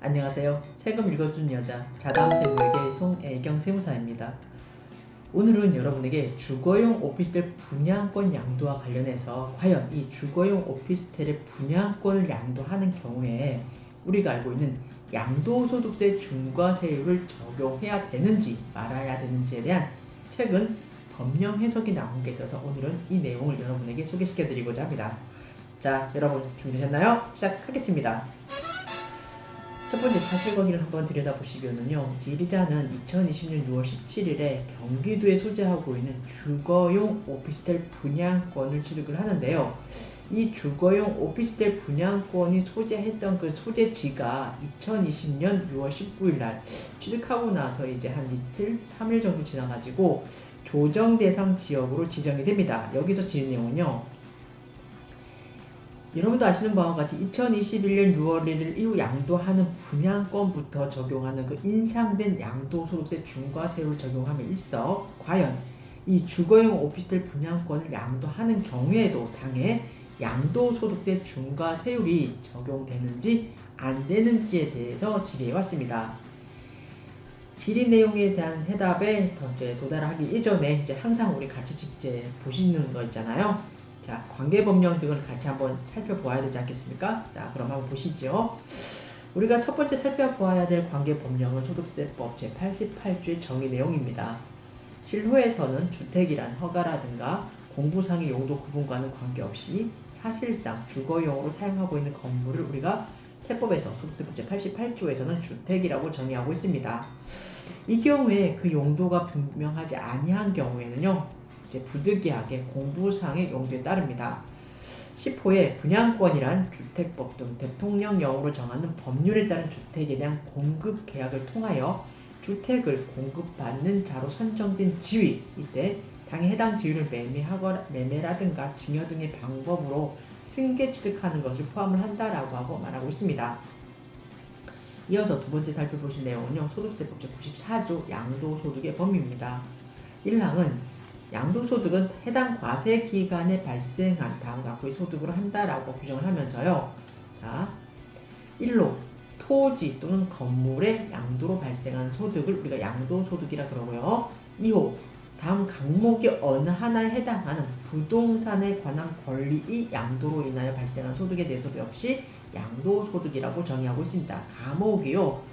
안녕하세요. 세금 읽어주는 여자 자담세무에게 송애경 세무사입니다. 오늘은 여러분에게 주거용 오피스텔 분양권 양도와 관련해서 과연 이 주거용 오피스텔의 분양권을 양도하는 경우에 우리가 알고 있는 양도소득세 중과세율을 적용해야 되는지 말아야 되는지에 대한 최근 법령 해석이 나온 게 있어서 오늘은 이 내용을 여러분에게 소개시켜 드리고자 합니다. 자, 여러분 준비되셨나요? 시작하겠습니다. 첫 번째 사실관계를 한번 들여다보시면요. 지리자는 2020년 6월 17일에 경기도에 소재하고 있는 주거용 오피스텔 분양권을 취득을 하는데요. 이 주거용 오피스텔 분양권이 소재했던 그 소재지가 2020년 6월 19일 날 취득하고 나서 이제 한 이틀, 3일 정도 지나가지고 조정 대상 지역으로 지정이 됩니다. 여기서 지은 내용은요. 여러분도 아시는 바와 같이 2021년 6월 1일 이후 양도하는 분양권부터 적용하는 그 인상된 양도소득세 중과세율을 적용함에 있어 과연 이 주거용 오피스텔 분양권을 양도하는 경우에도 당해 양도소득세 중과세율이 적용되는지 안 되는지에 대해서 질의해 왔습니다. 질의 내용에 대한 해답에 더 이제 도달하기 이전에 이제 항상 우리 같이 이제 보시는 거 있잖아요. 자, 관계법령 등을 같이 한번 살펴보아야 되지 않겠습니까? 자, 그럼 한번 보시죠. 우리가 첫 번째 살펴보아야 될 관계법령은 소득세법 제88조의 정의 내용입니다. 실호에서는 주택이란 허가라든가 공부상의 용도 구분과는 관계없이 사실상 주거용으로 사용하고 있는 건물을 우리가 세법에서 소득세법 제88조에서는 주택이라고 정의하고 있습니다. 이 경우에 그 용도가 분명하지 아니한 경우에는요. 이제 부득이하게 공부상의 용도에 따릅니다. 10호에 분양권이란 주택법 등 대통령령으로 정하는 법률에 따른 주택에 대한 공급 계약을 통하여 주택을 공급받는 자로 선정된 지위, 이때 당해 해당 지위를 매매라든가 증여 등의 방법으로 승계 취득하는 것을 포함을 한다라고 하고 말하고 있습니다. 이어서 두 번째 살펴보실 내용은요. 소득세법 제94조 양도소득의 범위입니다. 1항은 양도소득은 해당 과세기간에 발생한 다음 각부의 소득으로 한다라고 규정을 하면서요. 자, 1로 토지 또는 건물의 양도로 발생한 소득을 우리가 양도소득이라 그러고요. 2호 다음 항목의 어느 하나에 해당하는 부동산에 관한 권리의 양도로 인하여 발생한 소득에 대해서도 역시 양도소득이라고 정의하고 있습니다. 감옥이요.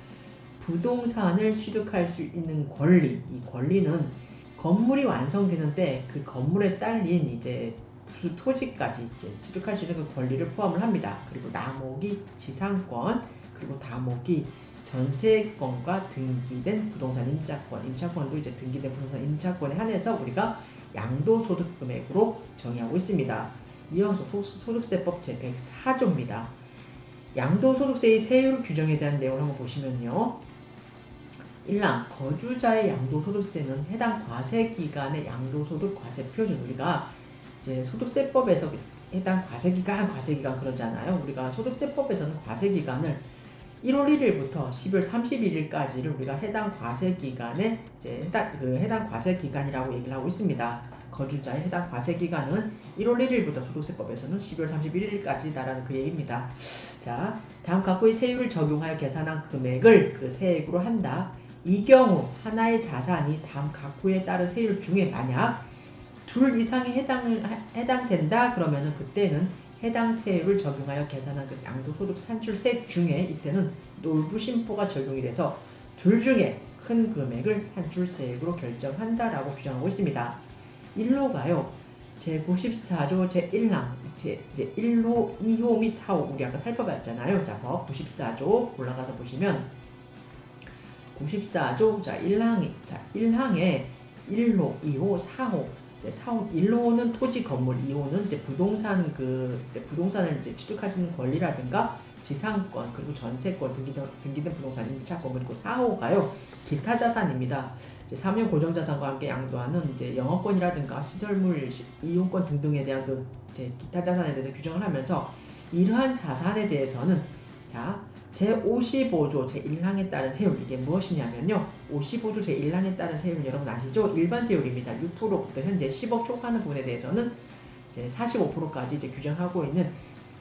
부동산을 취득할 수 있는 권리, 이 권리는 건물이 완성되는데 그 건물에 딸린 이제 부수 토지까지 이제 취득할 수 있는 그 권리를 포함을 합니다. 그리고 나목이 지상권, 그리고 다목이 전세권과 등기된 부동산 임차권, 임차권도 이제 등기된 부동산 임차권에 한해서 우리가 양도소득 금액으로 정의하고 있습니다. 이어서 소득세법 제104조입니다. 양도소득세의 세율 규정에 대한 내용을 한번 보시면요. 1랑 거주자의 양도소득세는 해당 과세기간의 양도소득 과세표준, 우리가 이제 소득세법에서 해당 과세기간 그러잖아요. 우리가 소득세법에서는 과세기간을 1월 1일부터 12월 31일까지를 우리가 해당 과세기간에 이제 해당 과세기간이라고 얘기를 하고 있습니다. 거주자의 해당 과세기간은 1월 1일부터 소득세법에서는 12월 31일까지다라는 그 얘기입니다. 자, 다음 각부의 세율을 적용하여 계산한 금액을 그 세액으로 한다. 이 경우 하나의 자산이 다음 각부에 따른 세율 중에 만약 둘 이상이 해당된다 그러면은 그때는 해당 세율을 적용하여 계산한 그 양도소득 산출세액 중에 이때는 놀부심포가 적용이 돼서 둘 중에 큰 금액을 산출세액으로 결정한다라고 규정하고 있습니다. 1호가요. 제94조 제1항 이제 1호, 2호 및 4호 우리 아까 살펴봤잖아요. 자, 법 94조 올라가서 보시면 94조 자 1항에 1호, 2호, 4호 4호 1호는 토지 건물, 2호는 이제 부동산을 이제 취득할 수 있는 권리라든가 지상권 그리고 전세권 등기된 부동산 임차권, 그리고 4호가요 기타 자산입니다. 이제 사면 고정자산과 함께 양도하는 이제 영업권이라든가 시설물 이용권 등등에 대한 그 이제 기타 자산에 대해서 규정을 하면서 이러한 자산에 대해서는 자 제55조 제1항에 따른 세율, 이게 무엇이냐면요. 55조 제1항에 따른 세율은 여러분 아시죠? 일반 세율입니다. 6%부터 현재 10억 초과하는 부분에 대해서는 이제 45%까지 이제 규정하고 있는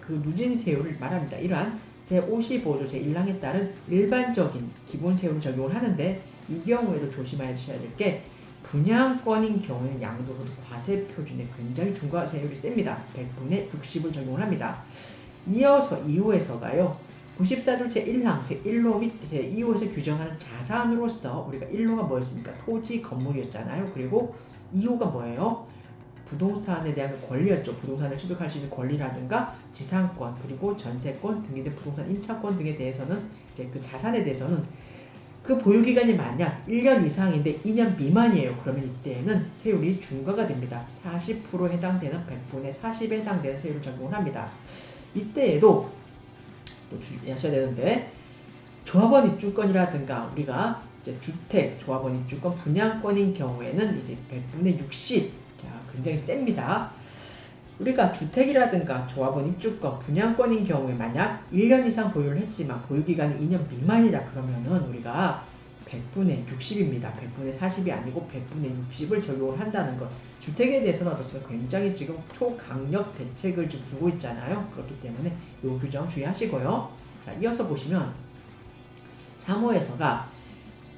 그 누진 세율을 말합니다. 이러한 제55조 제1항에 따른 일반적인 기본 세율을 적용을 하는데 이 경우에도 조심하셔야 될 게 분양권인 경우에는 양도소득 과세 표준에 굉장히 중과세율이 셉니다. 100분의 60을 적용을 합니다. 이어서 2호에서가요. 94조 제1항 제1호 및 제2호에서 규정하는 자산으로서 우리가 1호가 뭐였습니까? 토지 건물이었잖아요. 그리고 2호가 뭐예요? 부동산에 대한 권리였죠. 부동산을 취득할 수 있는 권리라든가 지상권 그리고 전세권 등에 부동산 임차권 등에 대해서는 이제 그 자산에 대해서는 그 보유기간이 만약 1년 이상인데 2년 미만이에요. 그러면 이때에는 세율이 중과가 됩니다. 40% 해당되는 100분의 40에 해당되는 세율을 적용을 합니다. 이때에도 또 주의하셔야 되는데 조합원 입주권이라든가 우리가 이제 주택, 조합원 입주권, 분양권인 경우에는 이제 100분의 60, 자, 굉장히 셉니다. 우리가 주택이라든가 조합원 입주권, 분양권인 경우에 만약 1년 이상 보유를 했지만 보유기간이 2년 미만이다 그러면은 우리가 100분의 60입니다. 100분의 40이 아니고 100분의 60을 적용을 한다는 것. 주택에 대해서는 어떻습니까? 굉장히 지금 초강력 대책을 지금 두고 있잖아요. 그렇기 때문에 이 규정 주의하시고요. 자, 이어서 보시면 3호에서가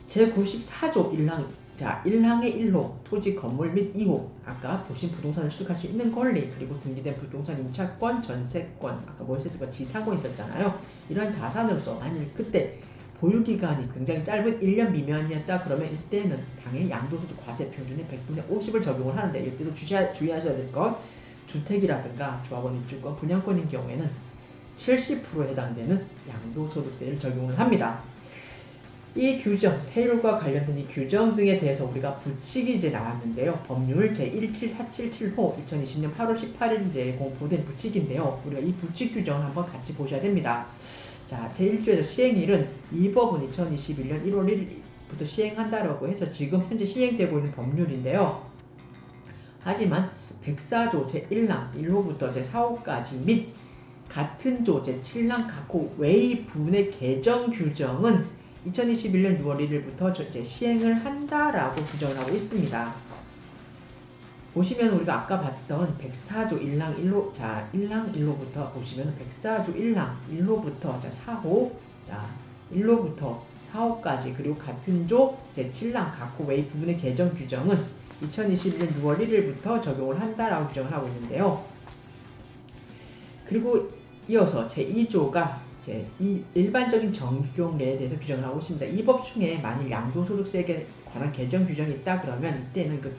제94조 1항 자, 1항의 1호 토지 건물 및 2호 아까 보신 부동산을 취득할 수 있는 권리 그리고 등기된 부동산 임차권, 전세권 아까 뭐 있었을까? 지상권 있었잖아요. 이런 자산으로서 만일 그때 보유기간이 굉장히 짧은 1년 미만이었다 그러면 이때는 당연히 양도소득 과세 표준의 100분의 50을 적용을 하는데 이때도 주의하셔야 될 것 주택이라든가 조합원 입주권, 분양권인 경우에는 70%에 해당되는 양도소득세를 적용을 합니다. 이 규정, 세율과 관련된 이 규정 등에 대해서 우리가 부칙이 이제 나왔는데요. 법률 제17477호 2020년 8월 18일 이제 공포된 부칙인데요. 우리가 이 부칙 규정을 한번 같이 보셔야 됩니다. 자, 제1조에서 시행일은 이 법은 2021년 1월 1일부터 시행한다라고 해서 지금 현재 시행되고 있는 법률인데요. 하지만 104조 제1항 1호부터 제4호까지 및 같은 조 제7항 각호 외의 부분의 개정 규정은 2021년 6월 1일부터 이제 시행을 한다라고 규정을 하고 있습니다. 보시면 우리가 아까 봤던 104조 1항 1호 자 1항 1호부터 보시면 104조 1항 1호부터 자 4호 자 1호부터 4호까지 그리고 같은 조 제7항 각호 외의 부분의 개정 규정은 2021년 6월 1일부터 적용을 한다라고 규정을 하고 있는데요. 그리고 이어서 제2조가 이 일반적인 적용례에 대해서 규정을 하고 있습니다. 이 법 중에 만일 양도소득세에 관한 개정 규정이 있다 그러면 이때는 그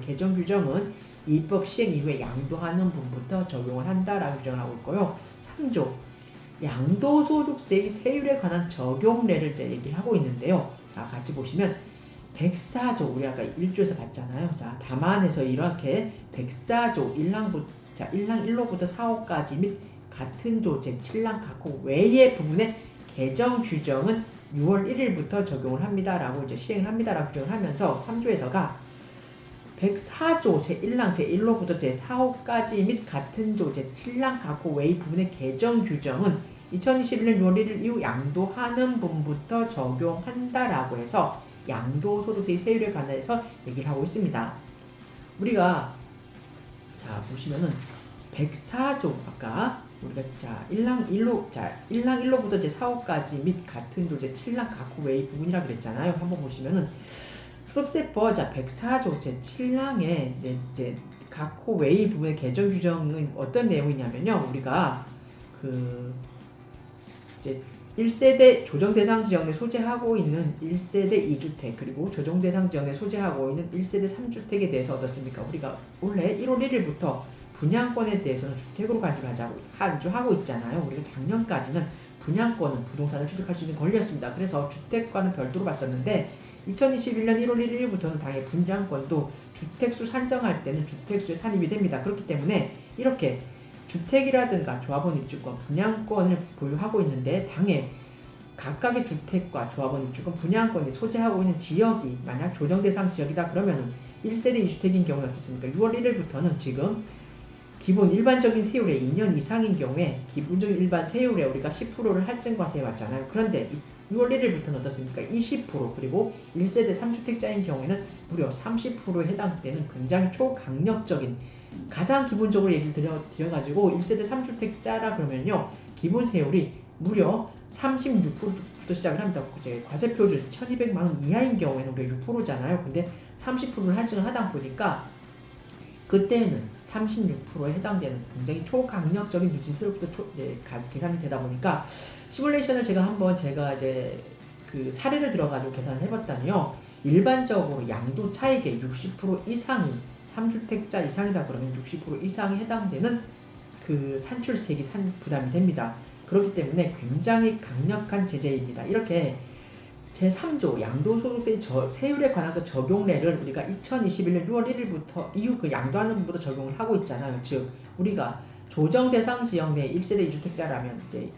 개정 규정은 입법 시행 이후에 양도하는 분부터 적용을 한다라고 규정을 하고 있고요. 3조 양도소득세의 세율에 관한 적용례를 이제 얘기를 하고 있는데요. 자, 같이 보시면 104조 우리 아까 1조에서 봤잖아요. 자, 다만에서 이렇게 104조 1항 1호부터 4호까지 및 같은 조 제7항 각호 외의 부분의 개정 규정은 6월 1일부터 적용을 합니다라고 이제 시행을 합니다라고 규정을 하면서 3조에서가 104조 제1항 제1호부터 제4호까지 및 같은 조 제7항 각호 외의 부분의 개정 규정은 2021년 6월 1일 이후 양도하는 분부터 적용한다라고 해서 양도소득세의 세율에 관해서 얘기를 하고 있습니다. 우리가 자 보시면은 104조 아까 우리가 자 1항 1호부터 제4호까지 및 같은 조 제7항 각호 외의 부분이라 그랬잖아요. 한번 보시면은 소득세법 자 104조 제7항의 이제 각호 외의 부분의 개정 규정은 어떤 내용이냐면요. 우리가 그 이제 1세대 조정대상 지역에 소재하고 있는 1세대 2주택 그리고 조정대상 지역에 소재하고 있는 1세대 3주택에 대해서 어떻습니까? 우리가 원래 1월 1일부터 분양권에 대해서는 주택으로 간주하고 있잖아요. 우리가 작년까지는 분양권은 부동산을 취득할 수 있는 권리였습니다. 그래서 주택과는 별도로 봤었는데 2021년 1월 1일부터는 당연히 분양권도 주택수 산정할 때는 주택수에 산입이 됩니다. 그렇기 때문에 이렇게 주택이라든가 조합원 입주권, 분양권을 보유하고 있는데 당해 각각의 주택과 조합원 입주권, 분양권이 소재하고 있는 지역이 만약 조정대상 지역이다 그러면 1세대 2주택인 경우는 어떻습니까? 6월 1일부터는 지금 기본 일반적인 세율의 2년 이상인 경우에 기본적인 일반 세율에 우리가 10%를 할증과세 해왔잖아요. 그런데 6월 1일부터는 어떻습니까? 20% 그리고 1세대 3주택자인 경우에는 무려 30%에 해당되는 굉장히 초강력적인 가장 기본적으로 얘기를 드려가지고 1세대 3주택자라 그러면요. 기본 세율이 무려 36%부터 시작을 합니다. 이제 과세 표준 1200만 원 이하인 경우에는 우리가 6%잖아요. 근데 30%를 할증을 하다 보니까 그때는 36%에 해당되는 굉장히 초강력적인 누진 세율부터 이제 계산이 되다 보니까 시뮬레이션을 제가 이제 그 사례를 들어가지고 계산을 해봤다면요. 일반적으로 양도 차익의 60% 이상이 3주택자 이상이다 그러면 60% 이상이 해당되는 그 산출세액이 부담이 됩니다. 그렇기 때문에 굉장히 강력한 제재입니다. 이렇게 제3조 양도소득세 세율에 관한 그 적용례를 우리가 2021년 6월 1일부터 이후 그 양도하는 분부터 적용을 하고 있잖아요. 즉 우리가 조정 대상 지역 내 1세대 2주택자라면 이제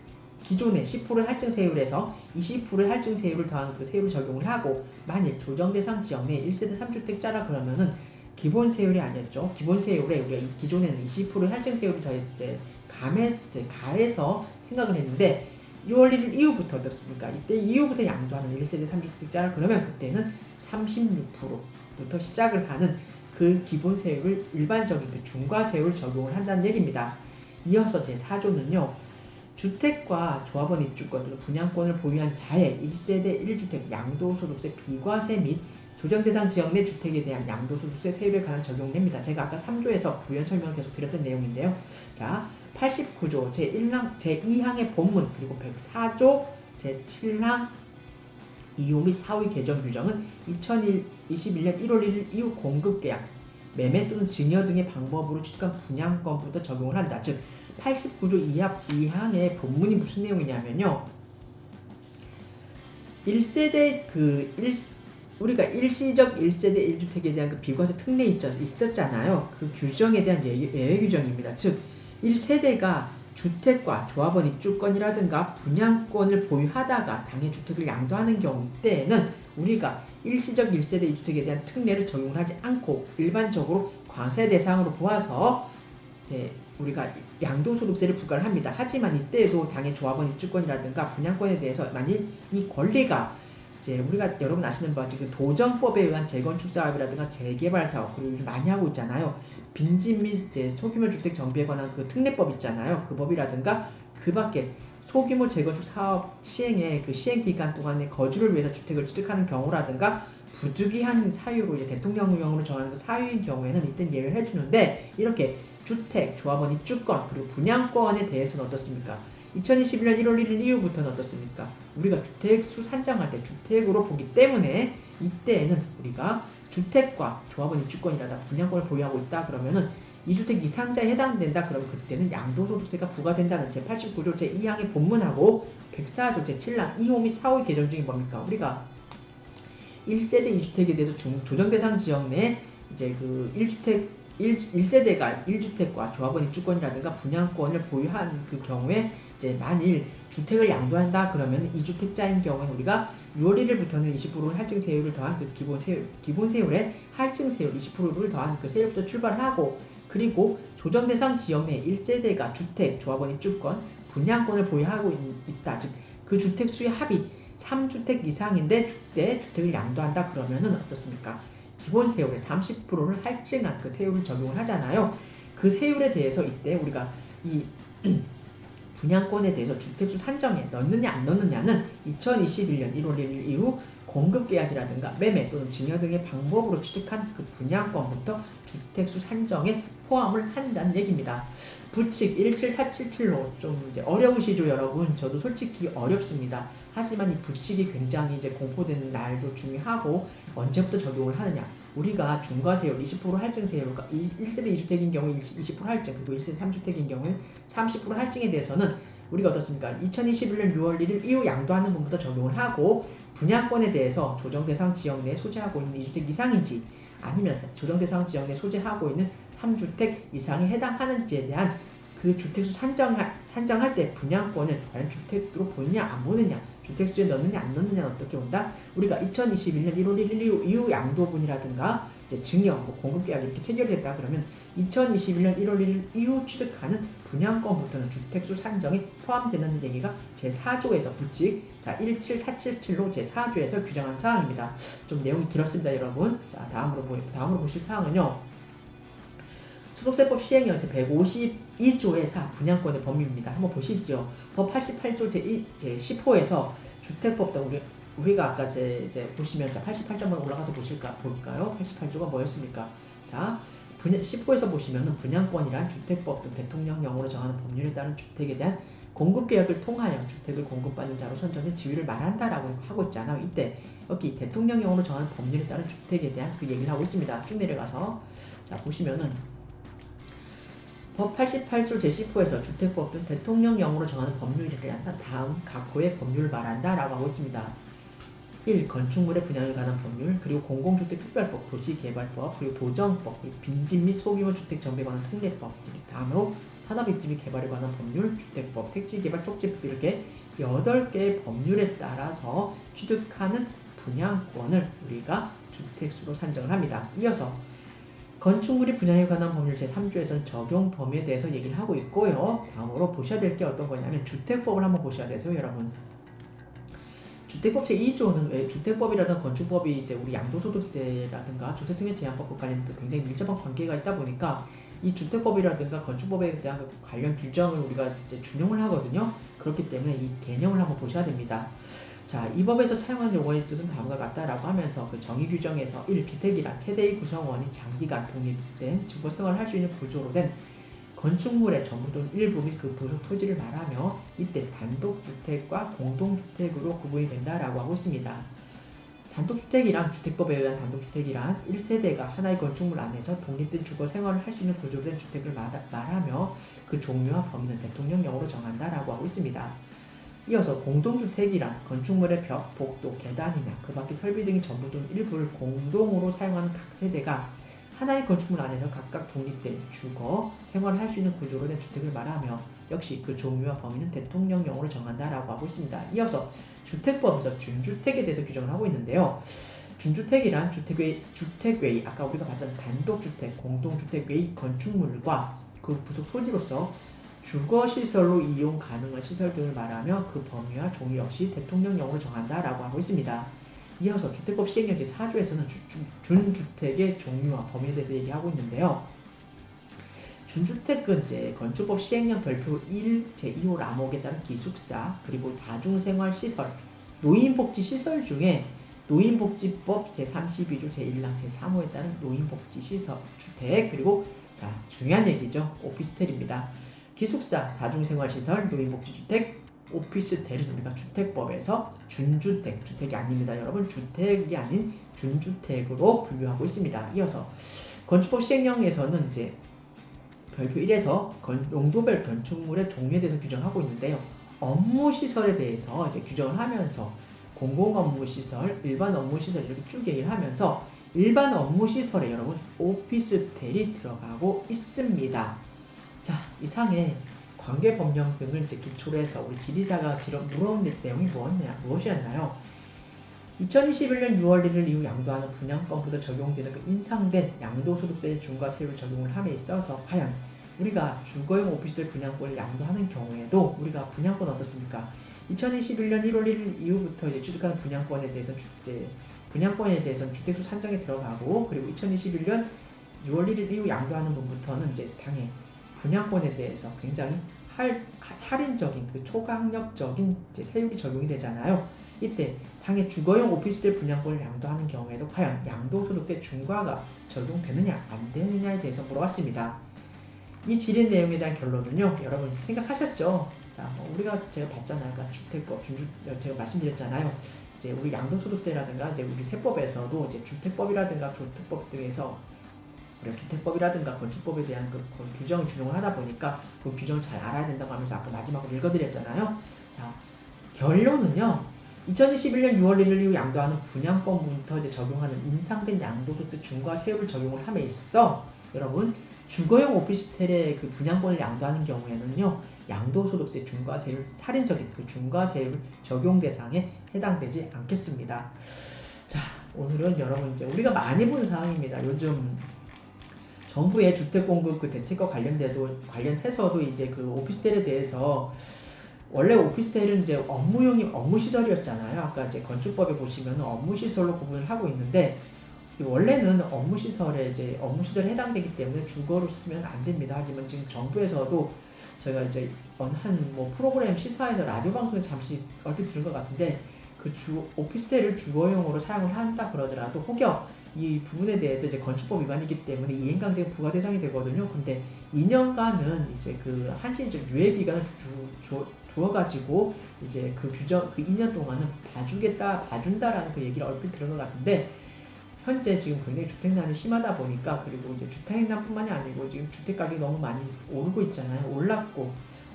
기존의 10%의 할증 세율에서 20%의 할증 세율을 더한 그 세율을 적용을 하고, 만일 조정 대상 지역 내 1세대 3주택자라 그러면은 기본 세율이 아니었죠. 기본 세율에 우리가 기존에는 20%의 할증 세율을 가해서 생각을 했는데 6월 1일 이후부터 어떻습니까? 이때 이후부터 양도하는 1세대 3주택자 그러면 그때는 36%부터 시작을 하는 그 기본 세율을 일반적인 그 중과 세율을 적용을 한다는 얘기입니다. 이어서 제4조는요. 주택과 조합원 입주권, 분양권을 보유한 자의 1세대 1주택 양도소득세 비과세 및 조정대상 지역 내 주택에 대한 양도소득세 세율에 관한 적용례입니다. 제가 아까 3조에서 부연 설명을 계속 드렸던 내용인데요. 자, 89조 제2항의 본문 그리고 104조 제7항 2호 및 4호의 개정 규정은 2021년 1월 1일 이후 공급계약, 매매 또는 증여 등의 방법으로 취득한 분양권부터 적용을 한다. 즉 89조 2항의 본문이 무슨 내용이냐면요. 1세대 우리가 일시적 1세대 1주택에 대한 그 비과세 특례 있었잖아요. 그 규정에 대한 예외 규정입니다. 즉 1세대가 주택과 조합원 입주권이라든가 분양권을 보유하다가 당해 주택을 양도하는 경우 때에는 우리가 일시적 1세대 2주택에 대한 특례를 적용을 하지 않고 일반적으로 과세 대상으로 보아서 이제 우리가 양도소득세를 부과를 합니다. 하지만 이때에도 당해 조합원 입주권이라든가 분양권에 대해서 만일 이 권리가 이제 우리가 여러분 아시는 바와 지금 도정법에 의한 재건축 사업이라든가 재개발 사업, 그리고 요즘 많이 하고 있잖아요. 빈집 및 소규모 주택 정비에 관한 그 특례법 있잖아요. 그 법이라든가 그 밖에 소규모 재건축 사업 시행의 그 시행 기간 동안에 거주를 위해서 주택을 취득하는 경우라든가 부득이한 사유로 이제 대통령령으로 정하는 그 사유인 경우에는 이때 예외를 해주는데, 이렇게 주택, 조합원 입주권, 그리고 분양권에 대해서는 어떻습니까? 2021년 1월 1일 이후부터는 어떻습니까? 우리가 주택수 산정할 때 주택으로 보기 때문에 이때에는 우리가 주택과 조합원 입주권이라다 분양권을 보유하고 있다 그러면은 2주택 이상자에 해당된다 그러면 그때는 양도소득세가 부과된다는 제89조 제2항의 본문하고 104조 제7항 2호 및 4호의 개정 중에 뭡니까? 우리가 1세대 2주택에 대해서 조정대상 지역 내 이제 그 1세대가 1주택과 조합원 입주권이라든가 분양권을 보유한 그 경우에 이제 만일 주택을 양도한다 그러면 2주택자인 경우에는 우리가 6월 1일부터는 20%의 할증 세율을 더한 그 기본 세율에 할증 세율 20%를 더한 그 세율부터 출발을 하고, 그리고 조정 대상 지역 내 1세대가 주택, 조합원 입주권, 분양권을 보유하고 있다. 즉 그 주택 수의 합이 3주택 이상인데 주택을 양도한다 그러면은 어떻습니까? 기본 세율의 30%를 할증한 그 세율을 적용을 하잖아요. 그 세율에 대해서 이때 우리가 이 분양권에 대해서 주택수 산정에 넣느냐 안 넣느냐는 2021년 1월 1일 이후 공급계약이라든가 매매 또는 증여 등의 방법으로 취득한 그 분양권부터 주택수 산정에 포함을 한다는 얘기입니다. 부칙 17477로 좀 이제 어려우시죠 여러분? 저도 솔직히 어렵습니다. 하지만 이 부칙이 굉장히 이제 공포되는 날도 중요하고, 언제부터 적용을 하느냐? 우리가 중과세율 20% 할증세율과 1세대 2주택인 경우에 20% 할증, 그리고 1세대 3주택인 경우에는 30% 할증에 대해서는 우리가 어떻습니까? 2021년 6월 1일 이후 양도하는 분부터 적용을 하고, 분양권에 대해서 조정대상 지역 내에 소재하고 있는 2주택 이상인지 아니면 조정대상 지역 내에 소재하고 있는 3주택 이상에 해당하는지에 대한 그 주택수 산정할 때 분양권을 과연 주택으로 보느냐 안 보느냐, 주택수에 넣느냐 안 넣느냐는 어떻게 온다? 우리가 2021년 1월 1일 이후 양도분이라든가 이제 증여, 공급계약 이렇게 체결됐다 그러면 2021년 1월 1일 이후 취득하는 분양권부터는 주택수 산정에 포함되는 얘기가 제4조에서 부칙 17477로 제4조에서 규정한 사항입니다. 좀 내용이 길었습니다 여러분. 자, 다음으로 보실 사항은요. 소득세법 시행령 제152조의 4 분양권의 범위입니다. 한번 보시죠. 법 88조 제10호에서 주택법 등 우리가 아까 이제 보시면 자 88조 한번 올라가서 볼까요? 88조가 뭐였습니까? 자 10호에서 보시면은 분양권이란 주택법 등 대통령령으로 정하는 법률에 따른 주택에 대한 공급계약을 통하여 주택을 공급받는 자로 선정해 지위를 말한다라고 하고 있잖아요. 이때 여기 대통령령으로 정하는 법률에 따른 주택에 대한 그 얘기를 하고 있습니다. 쭉 내려가서 자 보시면은 법 88조 제10호에서 주택법 등 대통령령으로 정하는 법률이란 다음 각 호의 법률을 말한다 라고 하고 있습니다. 1. 건축물의 분양에 관한 법률, 그리고 공공주택특별법, 도시개발법, 그리고 도정법, 그리고 빈집 및 소규모 주택 정비에 관한 특례법, 다음으로 산업입지 및 개발에 관한 법률, 주택법, 택지개발 촉진법 이렇게 8개의 법률에 따라서 취득하는 분양권을 우리가 주택수로 산정을 합니다. 이어서 건축물이 분양에 관한 법률 제3조에서는 적용 범위에 대해서 얘기를 하고 있고요. 다음으로 보셔야 될 게 어떤 거냐면 주택법을 한번 보셔야 되세요, 여러분. 주택법 제2조는 주택법이라든가 건축법이 이제 우리 양도소득세라든가 조세특례 제한법과 관련해서 굉장히 밀접한 관계가 있다 보니까 이 주택법이라든가 건축법에 대한 관련 규정을 우리가 이제 준용을 하거든요. 그렇기 때문에 이 개념을 한번 보셔야 됩니다. 자, 이 법에서 차용하는 용어의 뜻은 다음과 같다라고 하면서 그 정의 규정에서 1. 주택이란 세대의 구성원이 장기간 독립된 주거 생활을 할 수 있는 구조로 된 건축물의 전부 또는 일부 및 그 부속 토지를 말하며 이때 단독주택과 공동주택으로 구분이 된다라고 하고 있습니다. 단독주택이란 주택법에 의한 단독주택이란 1세대가 하나의 건축물 안에서 독립된 주거 생활을 할 수 있는 구조로 된 주택을 말하며 그 종류와 범위는 대통령령으로 정한다라고 하고 있습니다. 이어서 공동주택이란 건축물의 벽, 복도, 계단이나 그 밖의 설비 등이 전부 또는 일부를 공동으로 사용하는 각 세대가 하나의 건축물 안에서 각각 독립된 주거, 생활을 할 수 있는 구조로 된 주택을 말하며 역시 그 종류와 범위는 대통령령으로 정한다라고 하고 있습니다. 이어서 주택법에서 준주택에 대해서 규정을 하고 있는데요. 준주택이란 주택외의 아까 우리가 봤던 단독주택, 공동주택 외의 건축물과 그 부속 토지로서 주거시설로 이용 가능한 시설 등을 말하며 그 범위와 종류 역시 대통령령으로 정한다라고 하고 있습니다. 이어서 주택법 시행령 제4조에서는 준주택의 종류와 범위에 대해서 얘기하고 있는데요. 준주택은 이제 건축법 시행령 별표 1 제2호 라목에 따른 기숙사, 그리고 다중생활시설, 노인복지시설 중에 노인복지법 제32조 제1랑 제3호에 따른 노인복지시설, 주택, 그리고 자 중요한 얘기죠. 오피스텔입니다. 기숙사, 다중생활시설, 노인복지주택, 오피스텔은 우리가 주택법에서 준주택, 주택이 아닙니다. 여러분 주택이 아닌 준주택으로 분류하고 있습니다. 이어서 건축법 시행령에서는 이제 별표 1에서 용도별 건축물의 종류에 대해서 규정하고 있는데요. 업무시설에 대해서 이제 규정을 하면서 공공업무시설, 일반 업무시설 이렇게 쭉 얘기를 하면서 일반 업무시설에 여러분 오피스텔이 들어가고 있습니다. 자, 이상의 관계법령 등을 이제 기초로 해서 우리 지리자가 물어온 내용이 무엇이었나요? 2021년 6월 1일 이후 양도하는 분양권부터 적용되는 그 인상된 양도소득세의 중과세율 적용을 함에 있어서 과연 우리가 주거용 오피스텔 분양권을 양도하는 경우에도 우리가 분양권 어떻습니까? 2021년 1월 1일 이후부터 이제 취득하는 분양권에 대해서는 주택수 산정에 들어가고, 그리고 2021년 6월 1일 이후 양도하는 분부터는 이제 당해 분양권에 대해서 굉장히 살인적인 그 초강력적인 이제 세율이 적용이 되잖아요. 이때 당해 주거용 오피스텔 분양권을 양도하는 경우에도 과연 양도소득세 중과가 적용되느냐 안 되느냐에 대해서 물어봤습니다. 이 질의 내용에 대한 결론은요, 여러분 생각하셨죠? 자, 제가 봤잖아요. 그러니까 주택법, 제가 말씀드렸잖아요. 이제 우리 양도소득세라든가 이제 우리 세법에서도 이제 주택법이라든가 조특법 등에서 우리가 주택법이라든가 건축법에 대한 그 규정을 준용을 하다 보니까 그 규정을 잘 알아야 된다고 하면서 아까 마지막으로 읽어드렸잖아요. 자, 결론은요. 2021년 6월 1일 이후 양도하는 분양권부터 이제 적용하는 인상된 양도소득 중과세율을 적용을 함에 있어 여러분 주거용 오피스텔의 그 분양권을 양도하는 경우에는요 양도소득세 중과세율 살인적인 그 중과세율 적용 대상에 해당되지 않겠습니다. 자, 오늘은 여러분 이제 우리가 많이 본 사항입니다. 요즘 정부의 주택 공급 그 대책과 관련해서도 이제 그 오피스텔에 대해서 원래 오피스텔은 이제 업무시설이었잖아요. 아까 이제 건축법에 보시면 업무시설로 구분을 하고 있는데 원래는 업무시설에 이제 업무시설에 해당되기 때문에 주거로 쓰면 안 됩니다. 하지만 지금 정부에서도 제가 이제 한 뭐 프로그램 시사에서 라디오 방송에 잠시 얼핏 들은 것 같은데 그 오피스텔을 주거용으로 사용을 한다 그러더라도 혹여 이 부분에 대해서 이제 건축법 위반이기 때문에 이행강제가 부과 대상이 되거든요. 근데 2년간은 이제 그 한시적 유예 기간을 두어가지고 이제 그 규정 그 2년 동안은 봐준다라는 그 얘기를 얼핏 들은 것 같은데 현재 지금 굉장히 주택난이 심하다 보니까 그리고 이제 주택난뿐만이 아니고 지금 주택 가격이 너무 많이 오르고 있잖아요.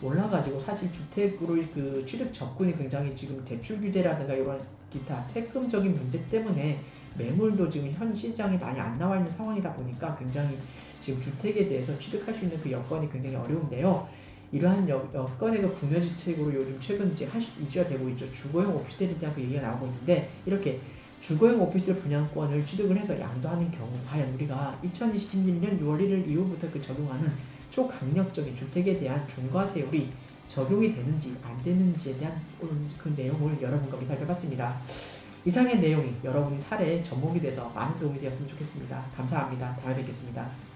올라가지고 사실 주택으로 그 취득 접근이 굉장히 지금 대출 규제라든가 이런 기타 세금적인 문제 때문에 매물도 지금 현 시장에 많이 안 나와 있는 상황이다 보니까 굉장히 지금 주택에 대해서 취득할 수 있는 그 여건이 굉장히 어려운데요. 이러한 여건의 그 궁여지책으로 요즘 최근 이제 이슈가 되고 있죠. 주거용 오피스텔에 대한 그 얘기가 나오고 있는데 이렇게 주거용 오피스텔 분양권을 취득을 해서 양도하는 경우 과연 우리가 2021년 6월 1일 이후부터 그 적용하는 초강력적인 주택에 대한 중과세율이 적용이 되는지 안 되는지에 대한 그 내용을 여러분과 함께 살펴봤습니다. 이상의 내용이 여러분이 사례에 접목이 돼서 많은 도움이 되었으면 좋겠습니다. 감사합니다. 다음에 뵙겠습니다.